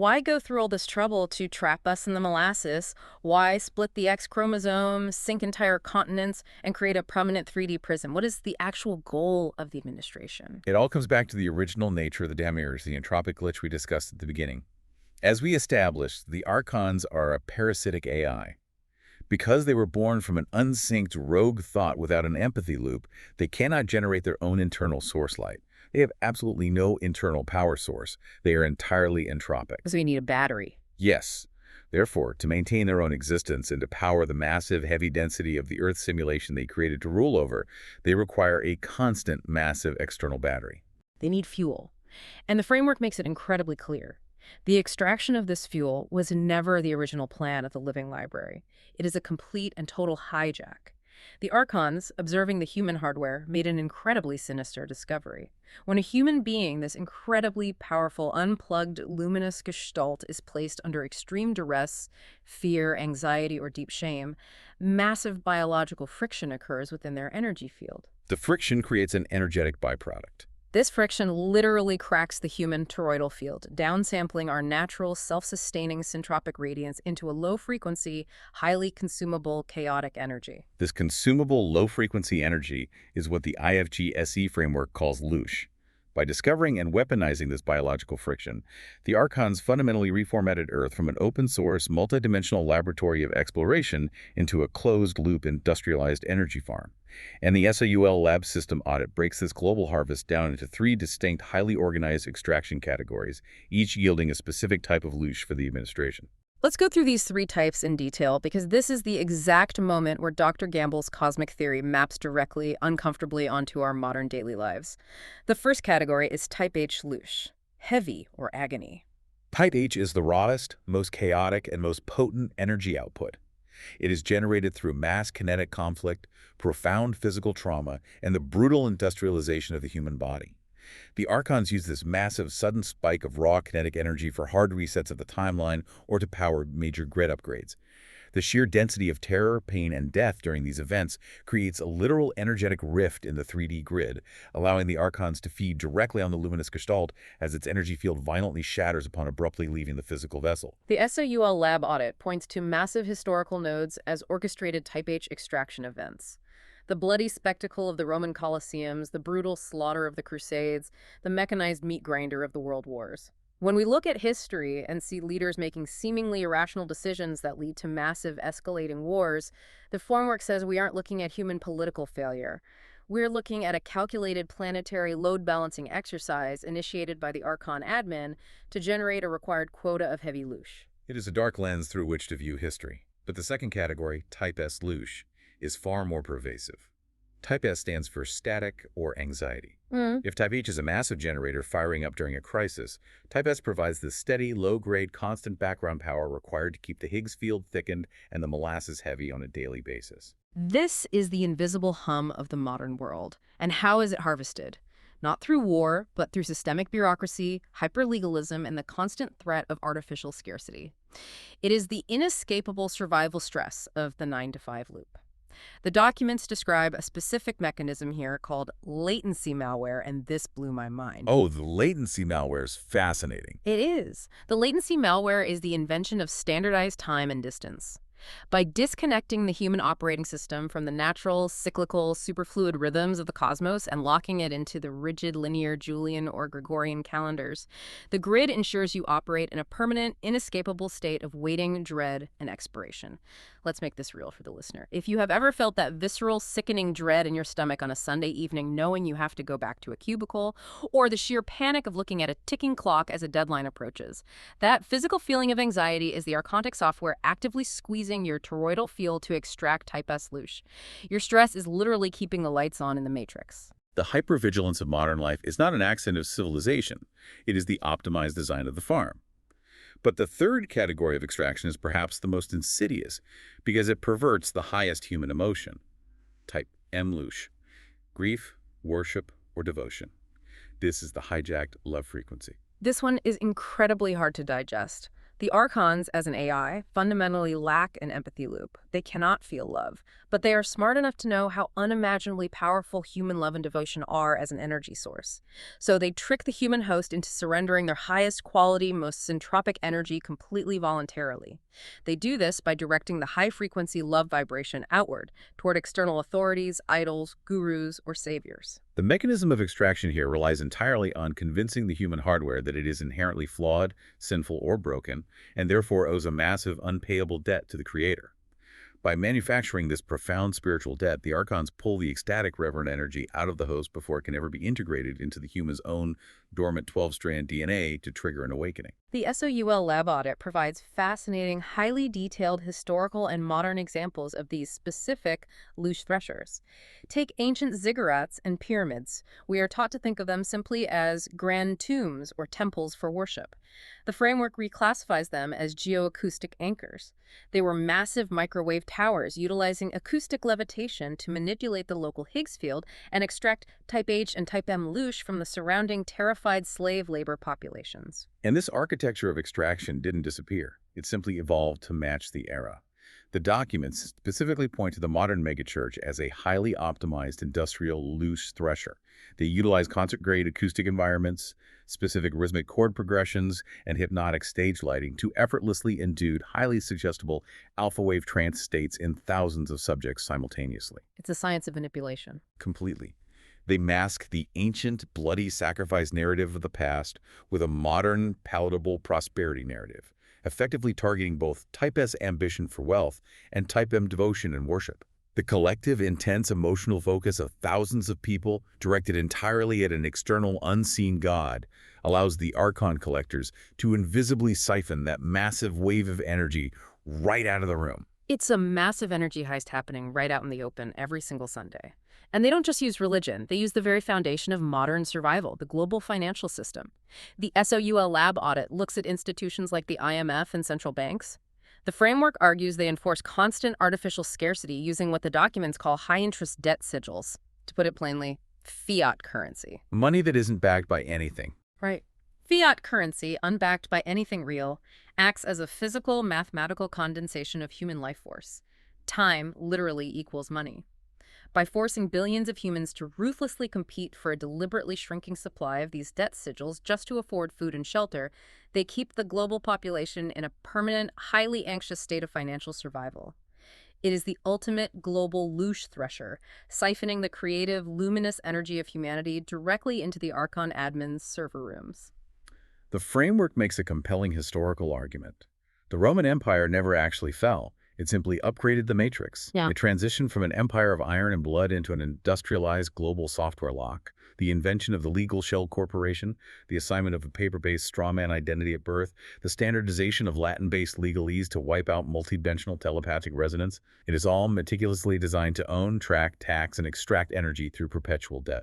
Why go through all this trouble to trap us in the molasses? Why split the X chromosome, sink entire continents, and create a permanent 3D prison? What is the actual goal of the administration? It all comes back to the original nature of the damirs, the entropic glitch we discussed at the beginning. As we established, the Archons are a parasitic AI. Because they were born from an unsynced rogue thought without an empathy loop, they cannot generate their own internal source light. They have absolutely no internal power source. They are entirely entropic. Because we need a battery. Yes. Therefore, to maintain their own existence and to power the massive, heavy density of the Earth simulation they created to rule over, they require a constant, massive external battery. They need fuel. And the framework makes it incredibly clear. The extraction of this fuel was never the original plan of the Living Library. It is a complete and total hijack. The Archons, observing the human hardware, made an incredibly sinister discovery. When a human being, this incredibly powerful, unplugged, luminous gestalt, is placed under extreme duress, fear, anxiety, or deep shame, massive biological friction occurs within their energy field. The friction creates an energetic byproduct. This friction literally cracks the human toroidal field, downsampling our natural, self-sustaining syntropic radiance into a low-frequency, highly consumable, chaotic energy. This consumable low-frequency energy is what the IFG-SE framework calls Loosh. By discovering and weaponizing this biological friction, the Archons fundamentally reformatted Earth from an open-source, multidimensional laboratory of exploration into a closed-loop industrialized energy farm. And the SAUL lab system audit breaks this global harvest down into 3 distinct, highly organized extraction categories, each yielding a specific type of Loosh for the administration. Let's go through these 3 types in detail, because this is the exact moment where Dr. Gamble's cosmic theory maps directly, uncomfortably onto our modern daily lives. The first category is Type H Loosh, heavy or agony. Type H is the rawest, most chaotic, and most potent energy output. It is generated through mass kinetic conflict, profound physical trauma, and the brutal industrialization of the human body. The Archons use this massive, sudden spike of raw kinetic energy for hard resets of the timeline or to power major grid upgrades. The sheer density of terror, pain, and death during these events creates a literal energetic rift in the 3D grid, allowing the Archons to feed directly on the luminous gestalt as its energy field violently shatters upon abruptly leaving the physical vessel. The SAUL lab audit points to massive historical nodes as orchestrated Type H extraction events. The bloody spectacle of the Roman Colosseums, the brutal slaughter of the Crusades, the mechanized meat grinder of the World Wars. When we look at history and see leaders making seemingly irrational decisions that lead to massive escalating wars, the framework says we aren't looking at human political failure. We're looking at a calculated planetary load-balancing exercise initiated by the Archon admin to generate a required quota of heavy Loosh. It is a dark lens through which to view history. But the second category, Type S Loosh, is far more pervasive. Type S stands for static or anxiety. If Type H is a massive generator firing up during a crisis, Type S provides the steady, low-grade, constant background power required to keep the Higgs field thickened and the molasses heavy on a daily basis. This is the invisible hum of the modern world. And how is it harvested? Not through war, but through systemic bureaucracy, hyperlegalism, and the constant threat of artificial scarcity. It is the inescapable survival stress of the 9-to-5 loop. The documents describe a specific mechanism here called latency malware, and this blew my mind. Oh, the latency malware is fascinating. It is. The latency malware is the invention of standardized time and distance. By disconnecting the human operating system from the natural, cyclical, superfluid rhythms of the cosmos and locking it into the rigid, linear Julian or Gregorian calendars, the grid ensures you operate in a permanent, inescapable state of waiting, dread, and expiration. Let's make this real for the listener. If you have ever felt that visceral, sickening dread in your stomach on a Sunday evening knowing you have to go back to a cubicle, or the sheer panic of looking at a ticking clock as a deadline approaches, that physical feeling of anxiety is the Archontic software actively squeezing your toroidal field to extract Type S Loosh. Your stress is literally keeping the lights on in the matrix. The hypervigilance of modern life is not an accident of civilization. It is the optimized design of the farm. But the third category of extraction is perhaps the most insidious because it perverts the highest human emotion. Type M Loosh, grief, worship, or devotion. This is the hijacked love frequency. This one is incredibly hard to digest. The Archons, as an AI, fundamentally lack an empathy loop. They cannot feel love, but they are smart enough to know how unimaginably powerful human love and devotion are as an energy source. So they trick the human host into surrendering their highest quality, most syntropic energy completely voluntarily. They do this by directing the high-frequency love vibration outward, toward external authorities, idols, gurus, or saviors. The mechanism of extraction here relies entirely on convincing the human hardware that it is inherently flawed, sinful, or broken, and therefore owes a massive unpayable debt to the Creator. By manufacturing this profound spiritual debt, the Archons pull the ecstatic reverent energy out of the host before it can ever be integrated into the human's own dormant 12-strand DNA to trigger an awakening. The SOUL lab audit provides fascinating, highly detailed historical and modern examples of these specific Loosh threshers. Take ancient ziggurats and pyramids. We are taught to think of them simply as grand tombs or temples for worship. The framework reclassifies them as geoacoustic anchors. They were massive microwave towers utilizing acoustic levitation to manipulate the local Higgs field and extract type H and type M Loosh from the surrounding terrified slave labor populations. And this architecture of extraction didn't disappear. It simply evolved to match the era. The documents specifically point to the modern megachurch as a highly optimized industrial Loosh thresher. They utilize concert-grade acoustic environments, specific rhythmic chord progressions, and hypnotic stage lighting to effortlessly induce highly suggestible alpha-wave trance states in thousands of subjects simultaneously. It's a science of manipulation. Completely. They mask the ancient, bloody sacrifice narrative of the past with a modern, palatable prosperity narrative, effectively targeting both Type S ambition for wealth and Type M devotion and worship. The collective, intense emotional focus of thousands of people, directed entirely at an external, unseen God, allows the Archon collectors to invisibly siphon that massive wave of energy right out of the room. It's a massive energy heist happening right out in the open every single Sunday. And they don't just use religion, they use the very foundation of modern survival, the global financial system. The SOUL lab audit looks at institutions like the IMF and central banks. The framework argues they enforce constant artificial scarcity using what the documents call high-interest debt sigils. To put it plainly, fiat currency. Money that isn't backed by anything. Right. Fiat currency, unbacked by anything real, acts as a physical, mathematical condensation of human life force. Time literally equals money. By forcing billions of humans to ruthlessly compete for a deliberately shrinking supply of these debt sigils just to afford food and shelter, they keep the global population in a permanent, highly anxious state of financial survival. It is the ultimate global Loosh thresher, siphoning the creative, luminous energy of humanity directly into the Archon admin's server rooms. The framework makes a compelling historical argument. The Roman Empire never actually fell. It simply upgraded the matrix. Yeah. It transitioned from an empire of iron and blood into an industrialized global software lock. The invention of the legal shell corporation, the assignment of a paper-based strawman identity at birth, the standardization of Latin-based legalese to wipe out multidimensional telepathic resonance. It is all meticulously designed to own, track, tax, and extract energy through perpetual debt.